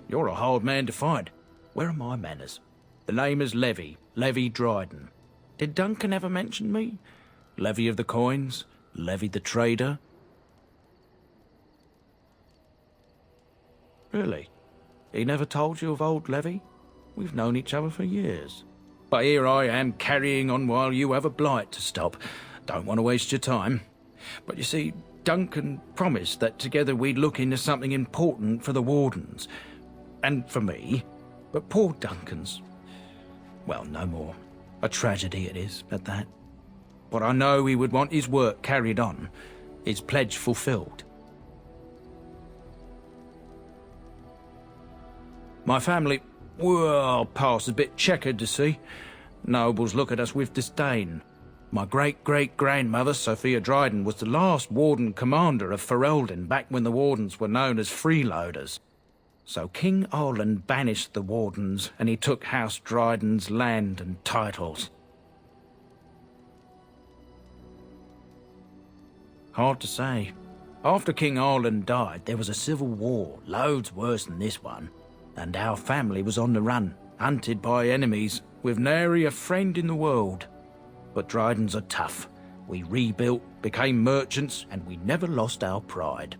You're a hard man to find. Where are my manners? The name is Levi Dryden. Did Duncan ever mention me? Levy of the coins? Levy the trader? Really? He never told you of old Levy? We've known each other for years. But here I am carrying on while you have a blight to stop. Don't want to waste your time. But you see, Duncan promised that together we'd look into something important for the Wardens. And for me. But poor Duncan's... well, no more. A tragedy it is, at that. But I know he would want his work carried on. His pledge fulfilled. My family, well, past a bit checkered to see. Nobles look at us with disdain. My great-great-grandmother, Sophia Dryden, was the last Warden commander of Ferelden back when the Wardens were known as freeloaders. So King Arlen banished the Wardens, and he took House Dryden's land and titles. Hard to say. After King Arlen died, there was a civil war, loads worse than this one. And our family was on the run, hunted by enemies, with nary a friend in the world. But Drydens are tough. We rebuilt, became merchants, and we never lost our pride.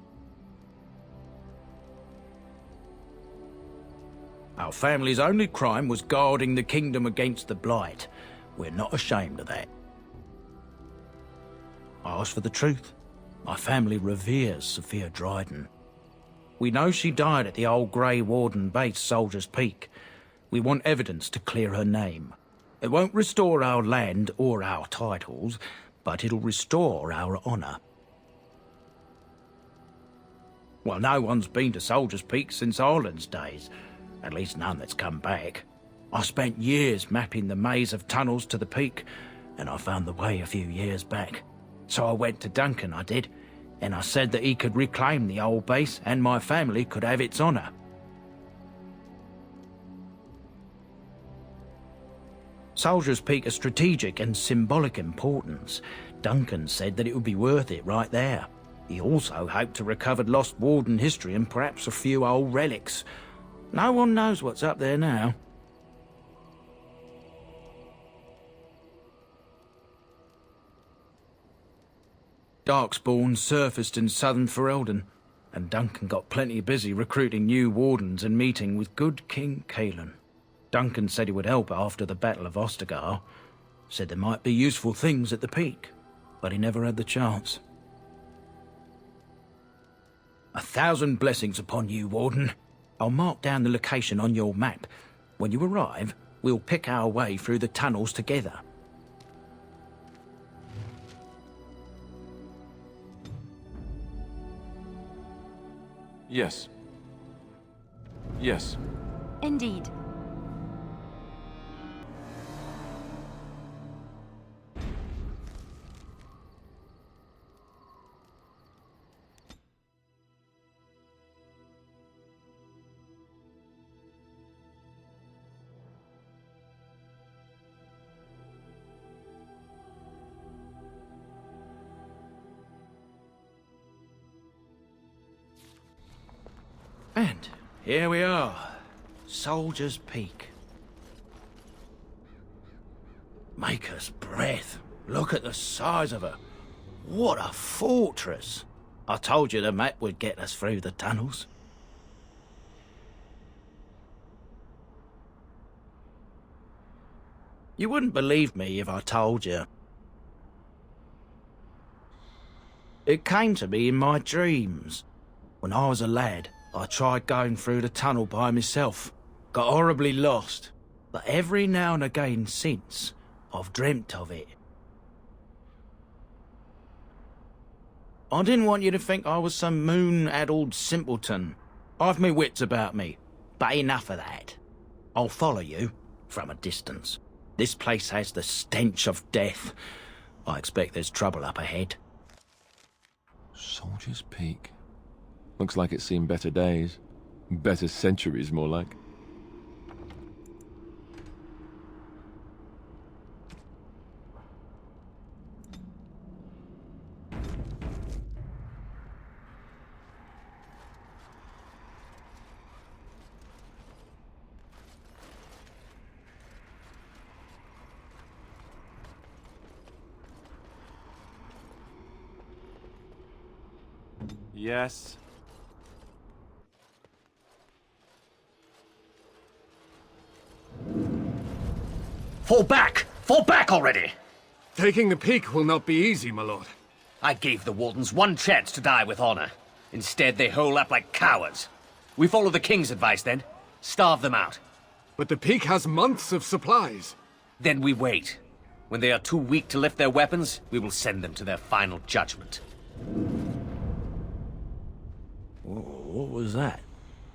Our family's only crime was guarding the kingdom against the blight. We're not ashamed of that. I ask for the truth. My family reveres Sophia Dryden. We know she died at the old Grey Warden base, Soldier's Peak. We want evidence to clear her name. It won't restore our land or our titles, but it'll restore our honour. Well, no one's been to Soldier's Peak since Arlen's days. At least none that's come back. I spent years mapping the maze of tunnels to the peak, and I found the way a few years back. So I went to Duncan, I did, and I said that he could reclaim the old base and my family could have its honour. Soldier's Peak is strategic and symbolic importance. Duncan said that it would be worth it right there. He also hoped to recover lost Warden history and perhaps a few old relics. No one knows what's up there now. Darkspawn surfaced in southern Ferelden, and Duncan got plenty busy recruiting new Wardens and meeting with good King Caelan. Duncan said he would help after the Battle of Ostagar. Said there might be useful things at the peak, but he never had the chance. 1,000 blessings upon you, Warden. I'll mark down the location on your map. When you arrive, we'll pick our way through the tunnels together. Yes. Yes. Indeed. And here we are, Soldier's Peak. Maker's breath. Look at the size of her. What a fortress. I told you the map would get us through the tunnels. You wouldn't believe me if I told you. It came to me in my dreams. When I was a lad, I tried going through the tunnel by myself. Got horribly lost. But every now and again since, I've dreamt of it. I didn't want you to think I was some moon-addled simpleton. I've my wits about me. But enough of that. I'll follow you, from a distance. This place has the stench of death. I expect there's trouble up ahead. Soldier's Peak. Looks like it's seen better days. Better centuries, more like. Yes. Fall back! Fall back already! Taking the peak will not be easy, my lord. I gave the Wardens one chance to die with honor. Instead, they hole up like cowards. We follow the King's advice, then. Starve them out. But the peak has months of supplies. Then we wait. When they are too weak to lift their weapons, we will send them to their final judgment. What was that?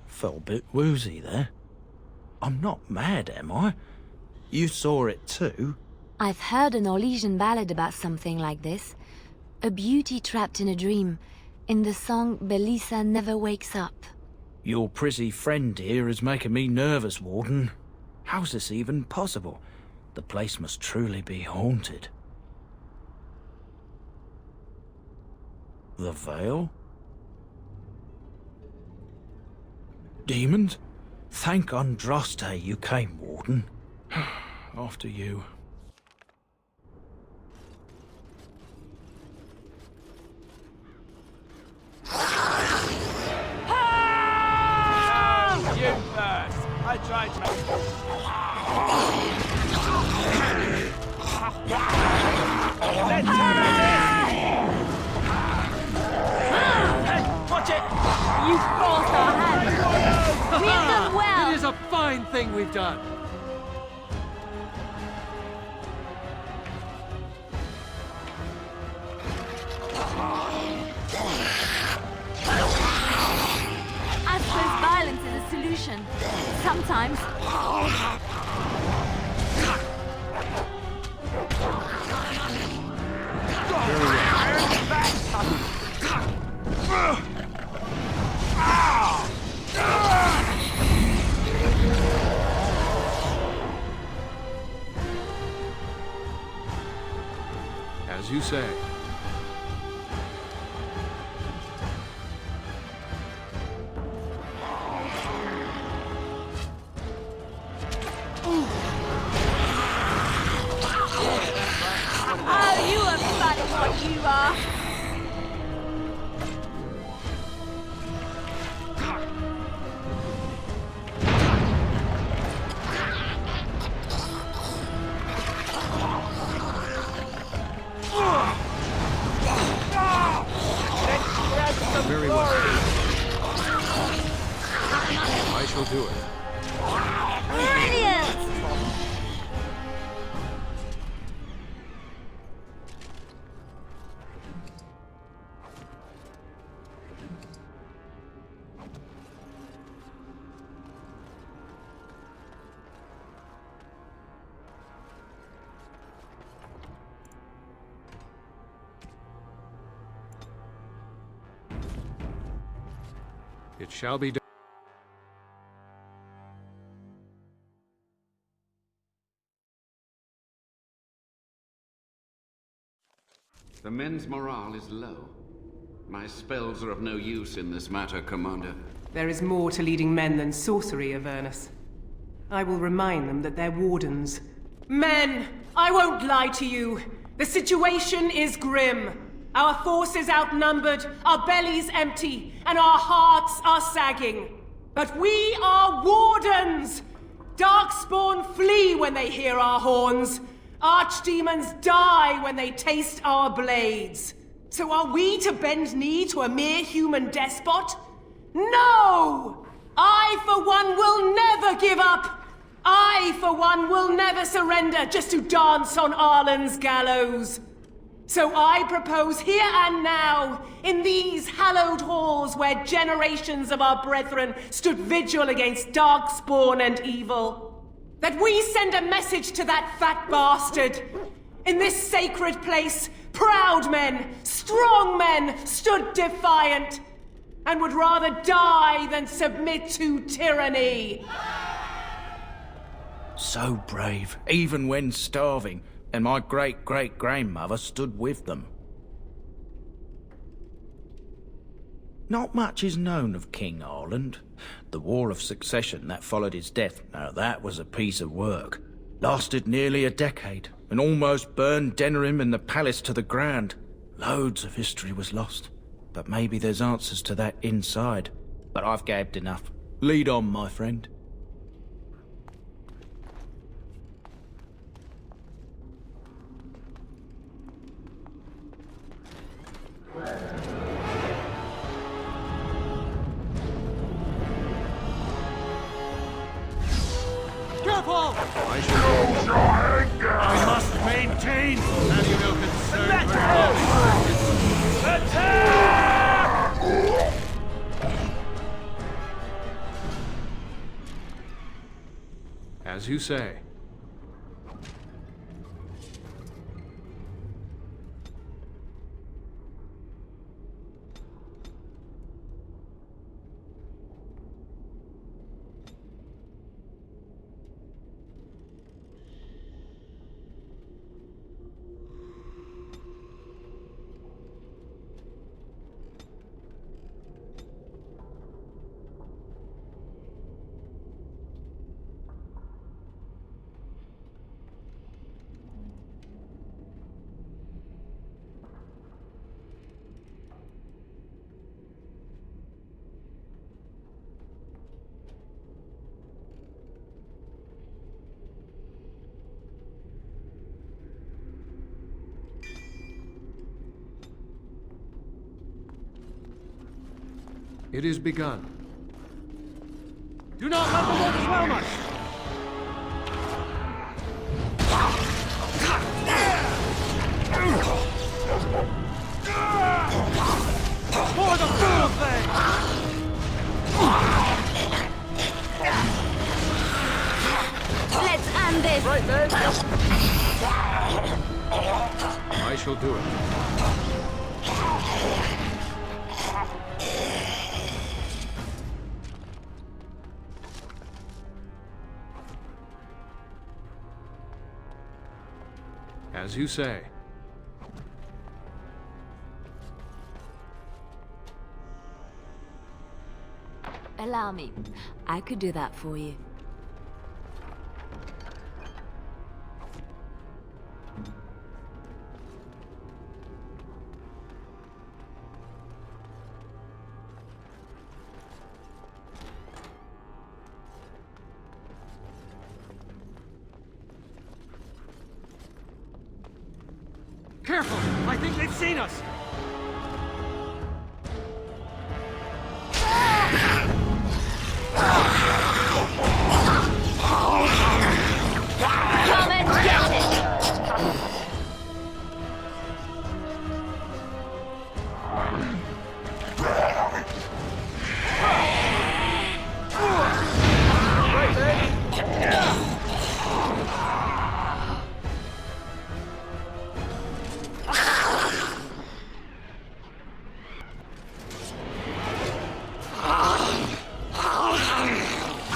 Felt a bit woozy there. I'm not mad, am I? You saw it too? I've heard an Orlesian ballad about something like this. A beauty trapped in a dream. In the song, Belisa never wakes up. Your prissy friend here is making me nervous, Warden. How's this even possible? The place must truly be haunted. The Veil? Demons? Thank Andraste you came, Warden. After you. You first! I tried to... Let's have it! Watch it! You forced our hand! We've done well! It is a fine thing we've done. I suppose violence is a solution. Sometimes. As you say. Oh, you are funny what you are. Very well. I shall do it. Brilliant! It shall be done. The men's morale is low. My spells are of no use in this matter, Commander. There is more to leading men than sorcery, Avernus. I will remind them that they're wardens. Men! I won't lie to you. The situation is grim. Our forces outnumbered, our bellies empty, and our hearts are sagging. But we are wardens! Darkspawn flee when they hear our horns. Archdemons die when they taste our blades. So are we to bend knee to a mere human despot? No! I, for one, will never give up! I, for one, will never surrender just to dance on Arlen's gallows. So I propose here and now, in these hallowed halls where generations of our brethren stood vigil against Darkspawn and evil, that we send a message to that fat bastard. In this sacred place, proud men, strong men stood defiant, and would rather die than submit to tyranny. So brave, even when starving, and my great-great-grandmother stood with them. Not much is known of King Arland. The War of Succession that followed his death, now that was a piece of work. Lasted nearly a decade, and almost burned Denerim and the palace to the ground. Loads of history was lost. But maybe there's answers to that inside. But I've gabbed enough. Lead on, my friend. Careful! I must maintain. Have you no concern for As you say. It is begun. Do not let the Lord overwhelm us! For the fool thing! Let's end this! Right, man. I shall do it. As you say. Allow me. I could do that for you. Careful! I think they've seen us! Come and get it!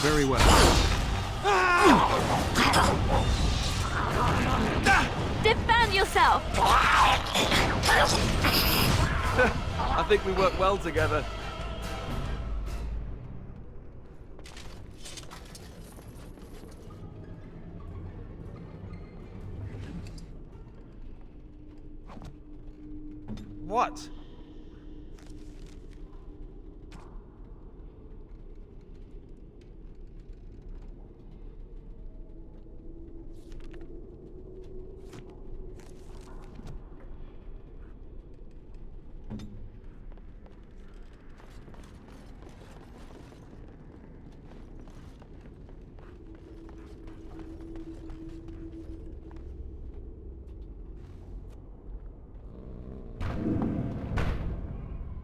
Very well. Defend yourself! I think we work well together. What?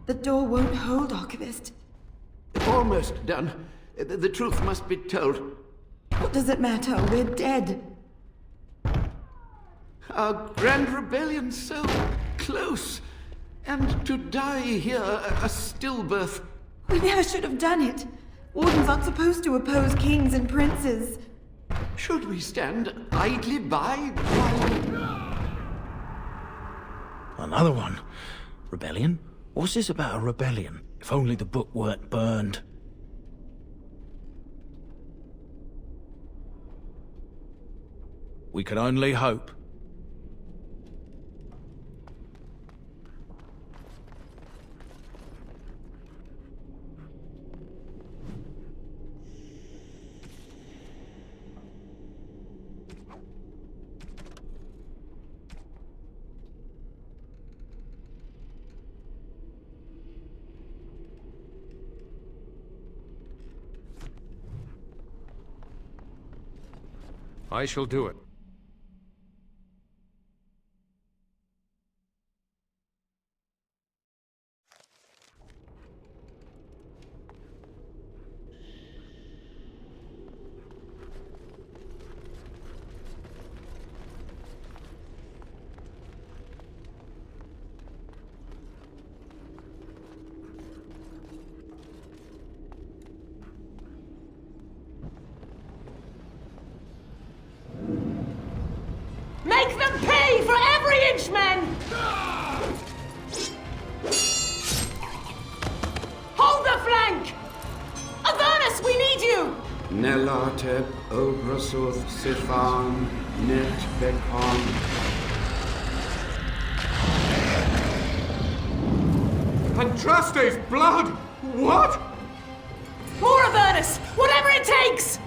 The door won't hold, Archivist. Almost done. The truth must be told. What does it matter? We're dead. Our grand rebellion so close. And to die here, a stillbirth. We never should have done it. Wardens aren't supposed to oppose kings and princes. Should we stand idly by while... Another one. Rebellion? What's this about a rebellion? If only the book weren't burned. We can only hope. I shall do it. Make them pay for every inch, men! Hold the flank! Avernus, we need you! Nelateb, Obrasuth, Sifan, Net, Bekon. Andraste's blood! What? More Avernus! Whatever it takes!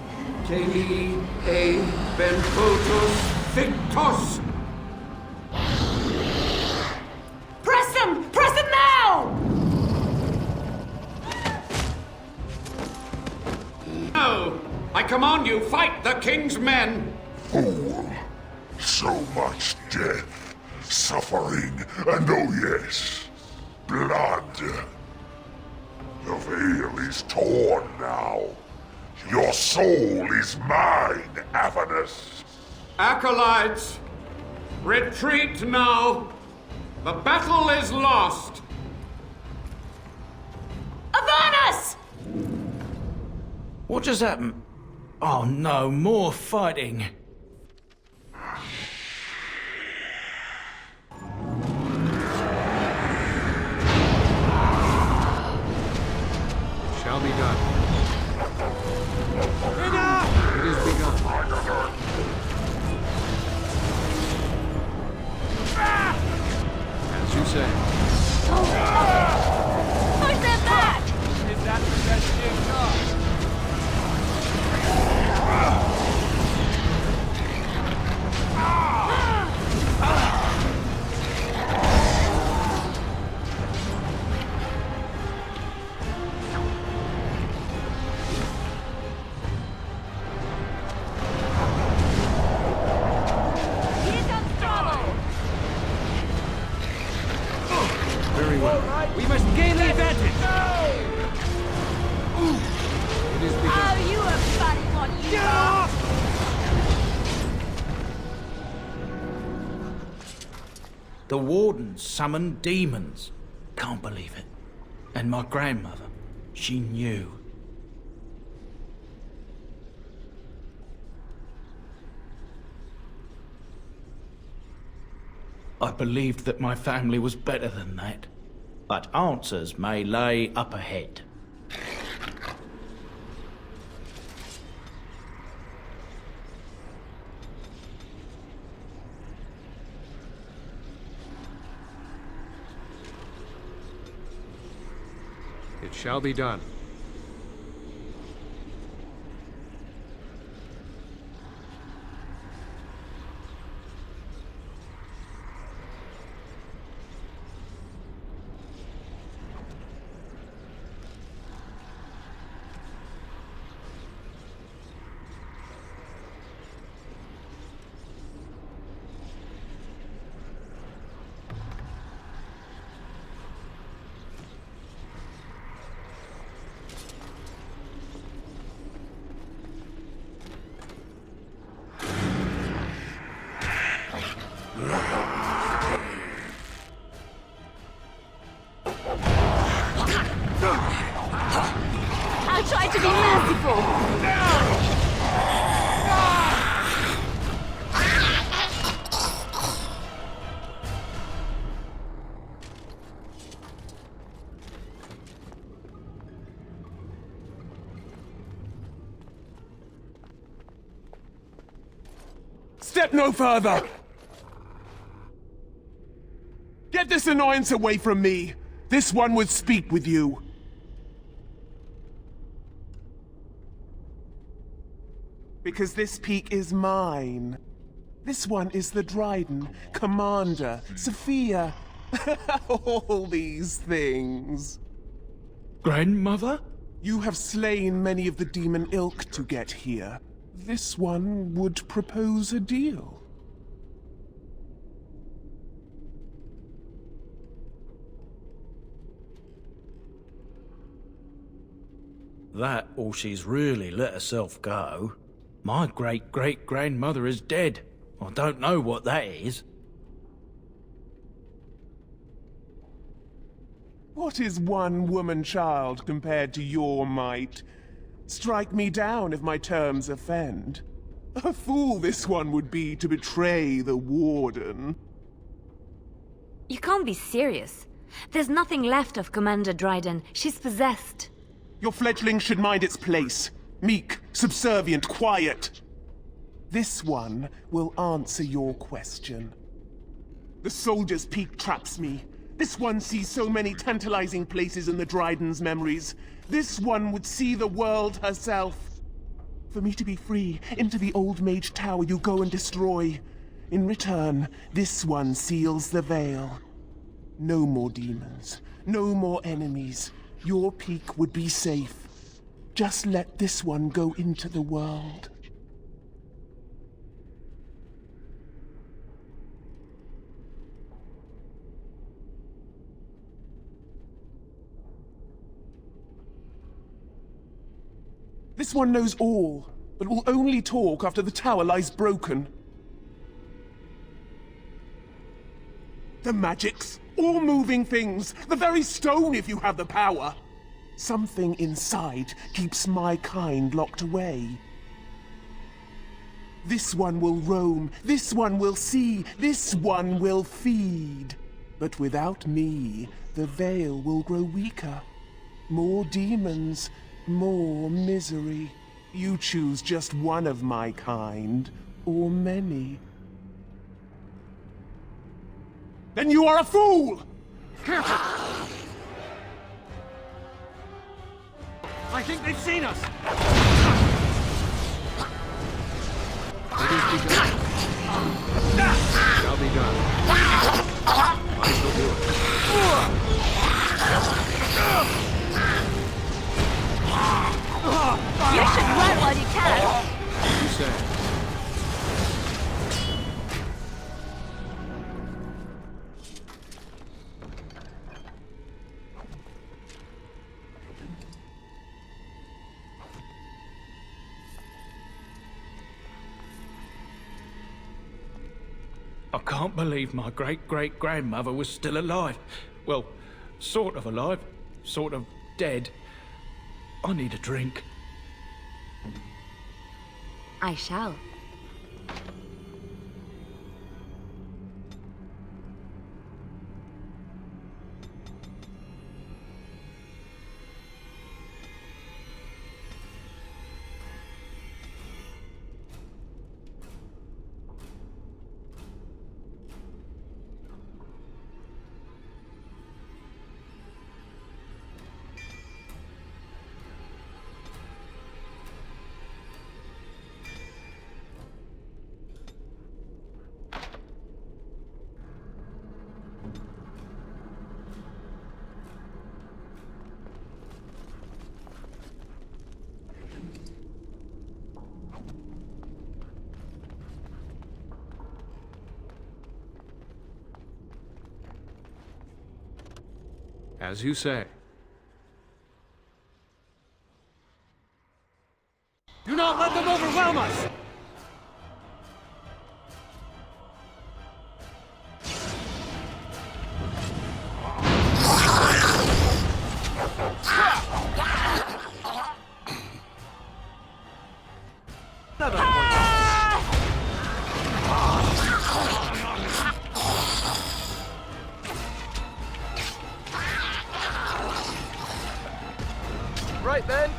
Keli, E, Benfotos, Victos! Press them! Press them now! No! I command you, fight the king's men! Fool! So much death, suffering, and oh yes, blood. The veil is torn now. Your soul is mine, Avernus. Acolytes, retreat now! The battle is lost! Avernus! What just happened? Oh no, more fighting. Shall be done. It is begun. As you say. Push them back! Is that the best you've got? Very well. We must gain the advantage. It is begun. Oh, you a funny one, you The Wardens summoned demons. Can't believe it. And my grandmother, she knew. I believed that my family was better than that. But answers may lay up ahead. It shall be done. I'll try to be merciful. Step no further! Get this annoyance away from me! This one would speak with you. Because this peak is mine. This one is the Dryden, Commander, Sophia. All these things. Grandmother? You have slain many of the demon ilk to get here. This one would propose a deal. That, or she's really let herself go. My great-great-grandmother is dead. I don't know what that is. What is one woman child compared to your might? Strike me down if my terms offend. A fool this one would be to betray the Warden. You can't be serious. There's nothing left of Commander Dryden. She's possessed. Your fledgling should mind its place. Meek, subservient, quiet. This one will answer your question. The Soldier's Peak traps me. This one sees so many tantalizing places in the Dryden's memories. This one would see the world herself. For me to be free, into the old mage tower you go and destroy. In return, this one seals the veil. No more demons, no more enemies. Your peak would be safe. Just let this one go into the world. This one knows all, but will only talk after the tower lies broken. The magics, all moving things, the very stone if you have the power. Something inside keeps my kind locked away. This one will roam, this one will see, this one will feed. But without me, the veil will grow weaker. More demons, more misery. You choose just one of my kind, or many. Then you are a fool! I think they've seen us! Shall be done. I shall do it. You should run while you can. You say. I can't believe my great-great-grandmother was still alive. Well, sort of alive, sort of dead. I need a drink. I shall. As you say. Do not let them overwhelm us! Right then.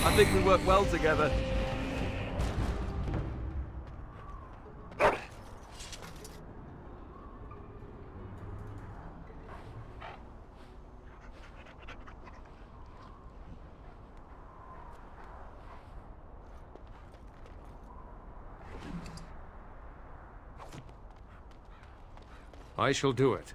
I think we work well together. I shall do it.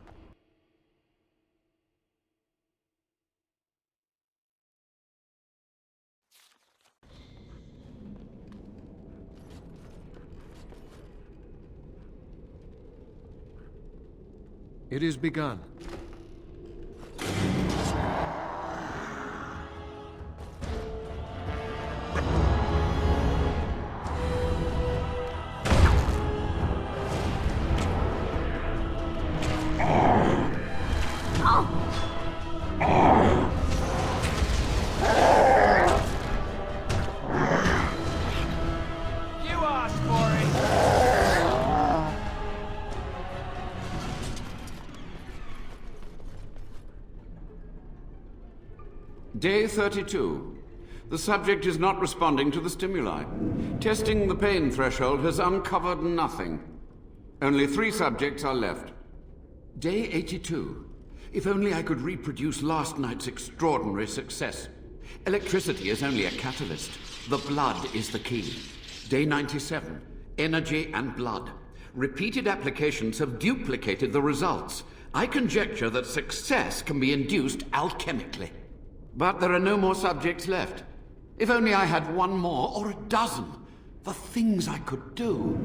It is begun. Day 32. The subject is not responding to the stimuli. Testing the pain threshold has uncovered nothing. Only 3 subjects are left. Day 82. If only I could reproduce last night's extraordinary success. Electricity is only a catalyst. The blood is the key. Day 97. Energy and blood. Repeated applications have duplicated the results. I conjecture that success can be induced alchemically. But there are no more subjects left. If only I had 1 more, or a dozen. The things I could do.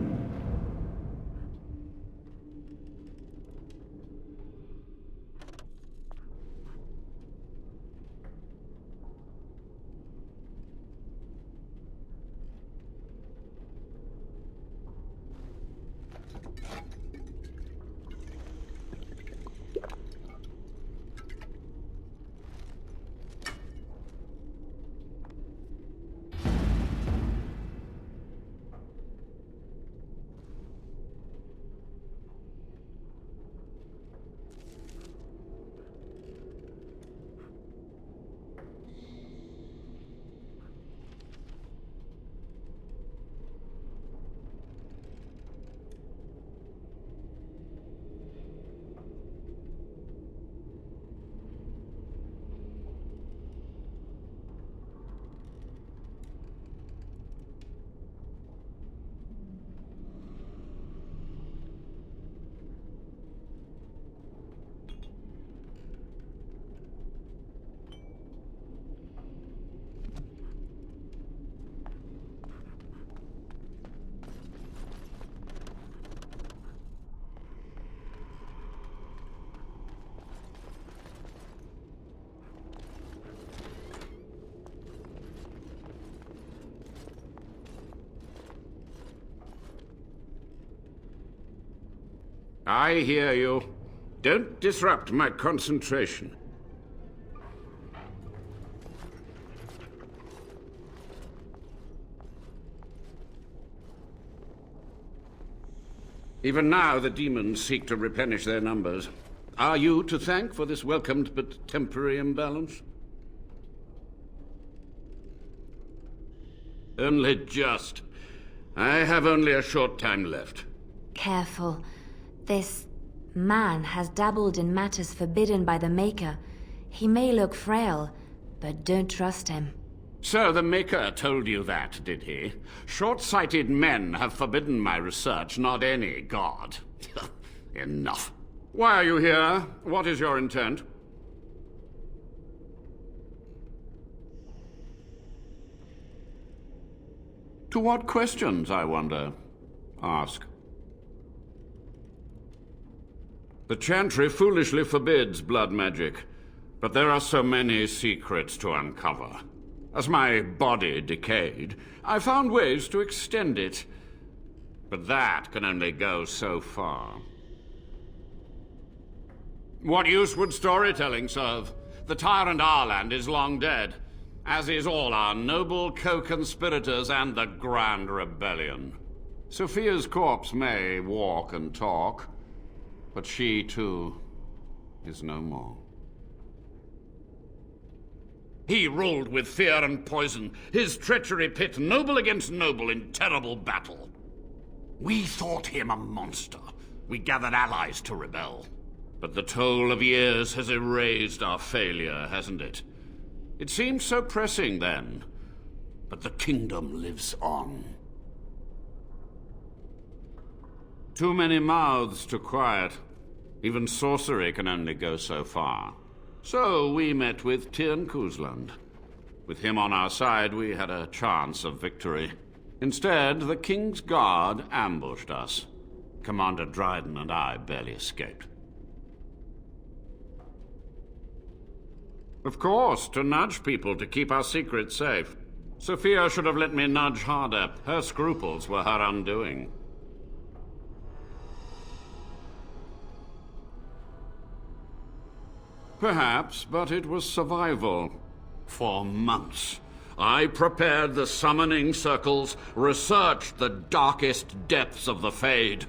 I hear you. Don't disrupt my concentration. Even now, the demons seek to replenish their numbers. Are you to thank for this welcomed but temporary imbalance? Only just. I have only a short time left. Careful. This man has dabbled in matters forbidden by the Maker. He may look frail, but don't trust him. So the Maker told you that, did he? Short-sighted men have forbidden my research, not any god. Enough. Why are you here? What is your intent? To what questions, I wonder? Ask. The Chantry foolishly forbids blood magic, but there are so many secrets to uncover. As my body decayed, I found ways to extend it. But that can only go so far. What use would storytelling serve? The tyrant Arland is long dead, as is all our noble co-conspirators and the Grand Rebellion. Sophia's corpse may walk and talk, but she, too, is no more. He ruled with fear and poison, his treachery pit noble against noble in terrible battle. We thought him a monster. We gathered allies to rebel. But the toll of years has erased our failure, hasn't it? It seemed so pressing then, but the kingdom lives on. Too many mouths to quiet. Even sorcery can only go so far. So we met with Tirn Kuzland. With him on our side, we had a chance of victory. Instead, the King's Guard ambushed us. Commander Dryden and I barely escaped. Of course, to nudge people to keep our secrets safe. Sophia should have let me nudge harder. Her scruples were her undoing. Perhaps, but it was survival. For months, I prepared the summoning circles, researched the darkest depths of the Fade.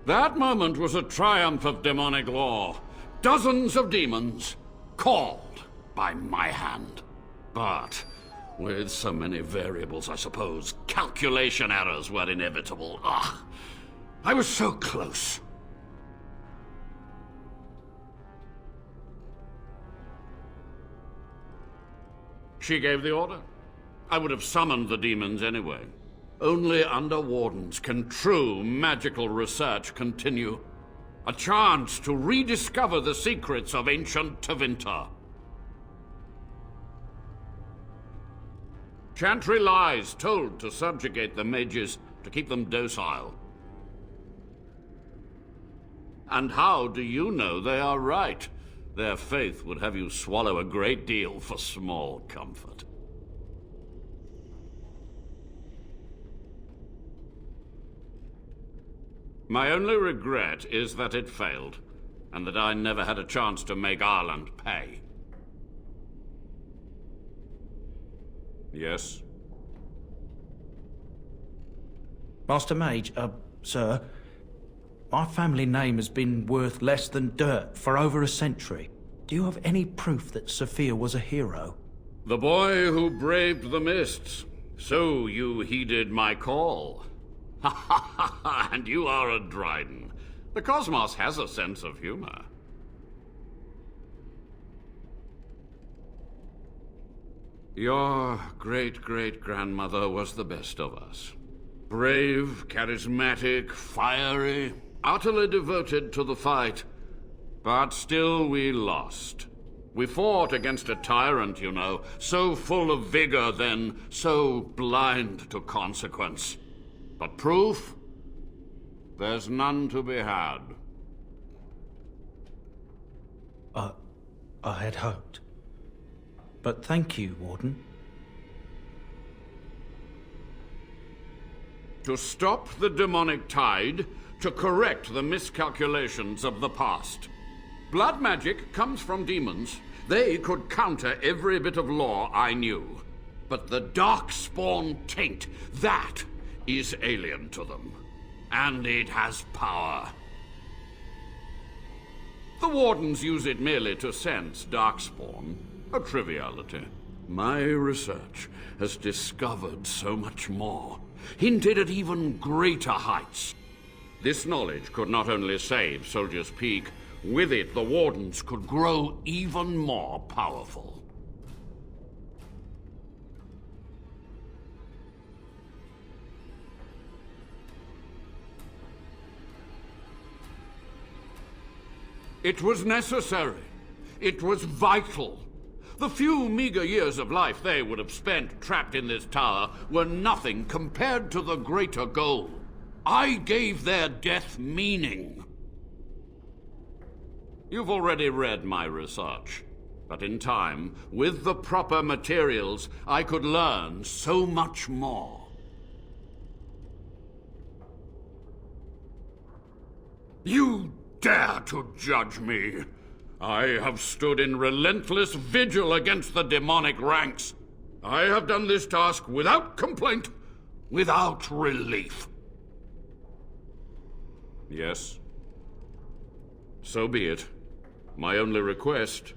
That moment was a triumph of demonic law. Dozens of demons, called by my hand. But with so many variables, I suppose, calculation errors were inevitable. Ugh. I was so close. She gave the order. I would have summoned the demons anyway. Only under Wardens can true magical research continue. A chance to rediscover the secrets of ancient Tevinter. Chantry lies told to subjugate the mages, to keep them docile. And how do you know they are right? Their faith would have you swallow a great deal for small comfort. My only regret is that it failed, and that I never had a chance to make Ireland pay. Yes? Master Mage, sir, my family name has been worth less than dirt for over a century. Do you have any proof that Sophia was a hero? The boy who braved the mists. So you heeded my call. Ha ha ha ha, and you are a Dryden. The cosmos has a sense of humor. Your great-great-grandmother was the best of us. Brave, charismatic, fiery, utterly devoted to the fight. But still we lost. We fought against a tyrant, you know, so full of vigor then, so blind to consequence. But proof? There's none to be had. I had hoped. But thank you, Warden. To stop the demonic tide, to correct the miscalculations of the past. Blood magic comes from demons. They could counter every bit of law I knew. But the Darkspawn taint, that is alien to them. And it has power. The Wardens use it merely to sense Darkspawn. A triviality. My research has discovered so much more. Hinted at even greater heights. This knowledge could not only save Soldier's Peak, with it the Wardens could grow even more powerful. It was necessary. It was vital. The few meager years of life they would have spent trapped in this tower were nothing compared to the greater goal. I gave their death meaning. You've already read my research, but in time, with the proper materials, I could learn so much more. You dare to judge me? I have stood in relentless vigil against the demonic ranks. I have done this task without complaint, without relief. Yes. So be it. My only request,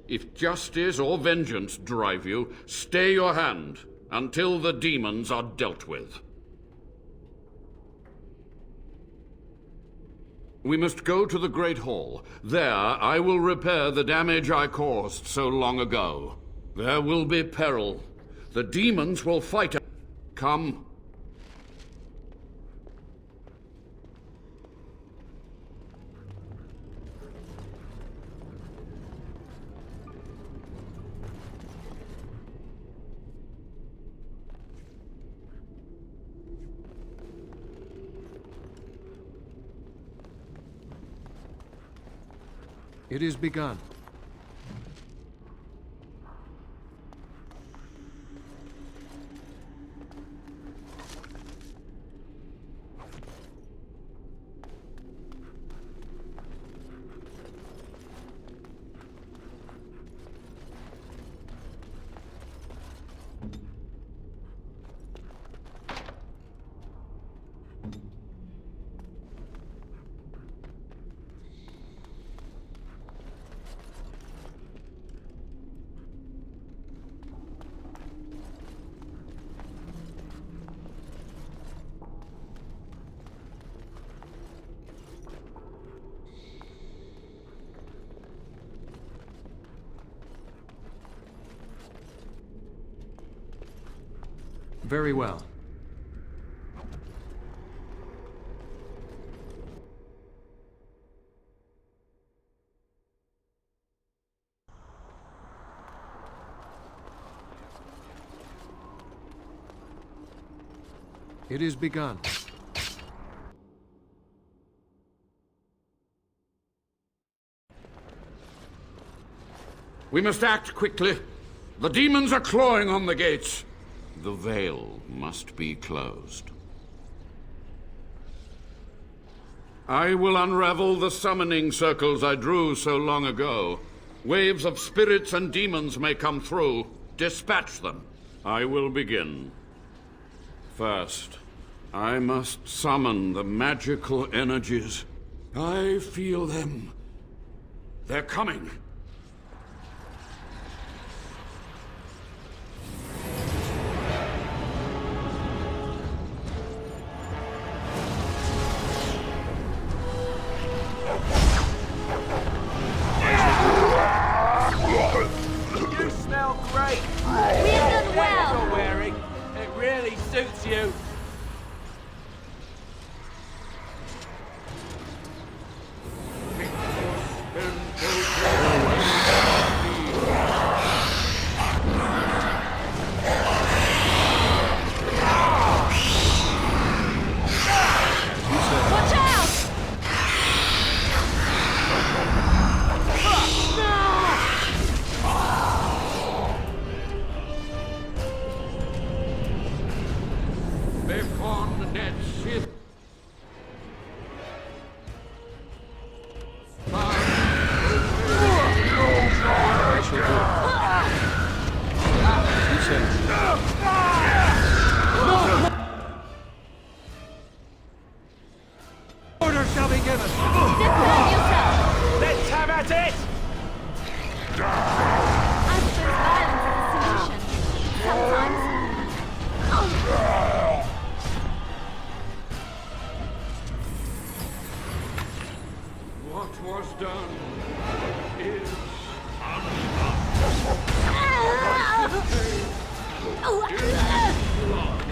if justice or vengeance drive you, stay your hand until the demons are dealt with. We must go to the Great Hall. There, I will repair the damage I caused so long ago. There will be peril. The demons will fight. Come. It is begun. Very well. It is begun. We must act quickly. The demons are clawing on the gates. The veil must be closed. I will unravel the summoning circles I drew so long ago. Waves of spirits and demons may come through. Dispatch them. I will begin. First, I must summon the magical energies. I feel them. They're coming. You smell great. We've done well. You're wearing. It really suits you. Watch out! Before dead ship. Order shall be given. Defend yourself! Let's have at it. I suppose violence is a solution. Sometimes. What was done is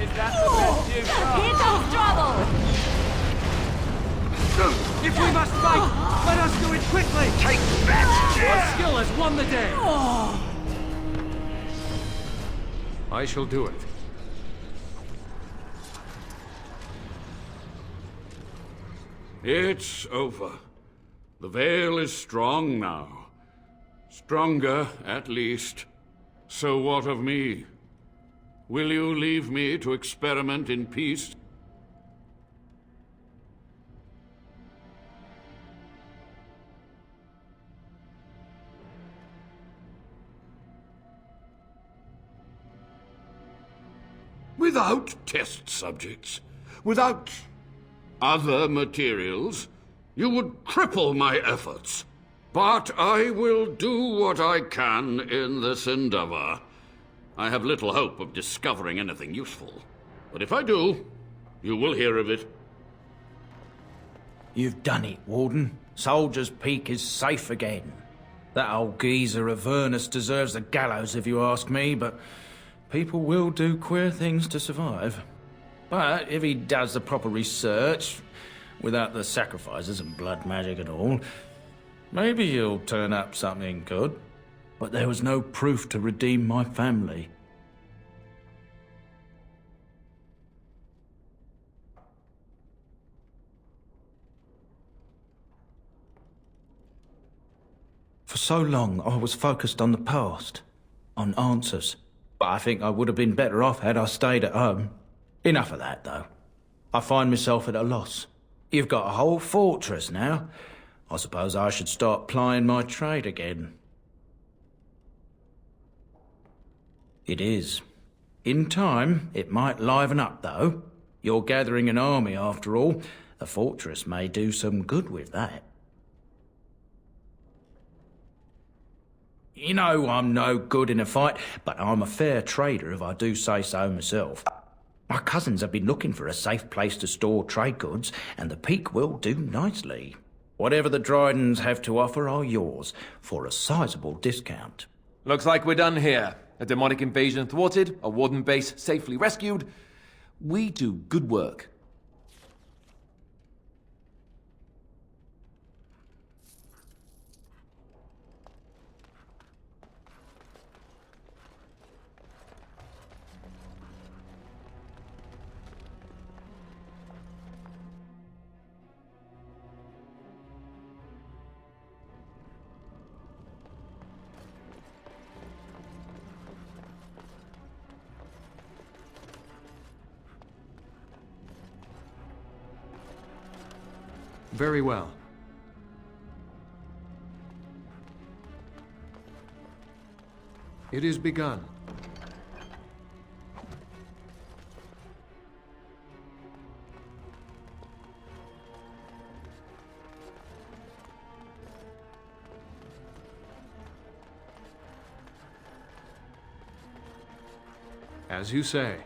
Is that the best you've got? Here comes trouble! If we must fight, let us do it quickly. Take that! Our skill has won the day. I shall do it. It's over. The veil is strong now. Stronger, at least. So what of me? Will you leave me to experiment in peace? Without test subjects, without other materials, you would cripple my efforts. But I will do what I can in this endeavor. I have little hope of discovering anything useful. But if I do, you will hear of it. You've done it, Warden. Soldier's Peak is safe again. That old geezer of Avernus deserves the gallows if you ask me, but people will do queer things to survive. But if he does the proper research, without the sacrifices and blood magic and all, maybe he'll turn up something good. But there was no proof to redeem my family. For so long, I was focused on the past, on answers. But I think I would have been better off had I stayed at home. Enough of that, though. I find myself at a loss. You've got a whole fortress now. I suppose I should start plying my trade again. It is. In time, it might liven up, though. You're gathering an army, after all. A fortress may do some good with that. You know I'm no good in a fight, but I'm a fair trader if I do say so myself. My cousins have been looking for a safe place to store trade goods, and the Peak will do nicely. Whatever the Drydens have to offer are yours, for a sizable discount. Looks like we're done here. a demonic invasion thwarted, a Warden base safely rescued. We do good work. Very well. It is begun. As you say.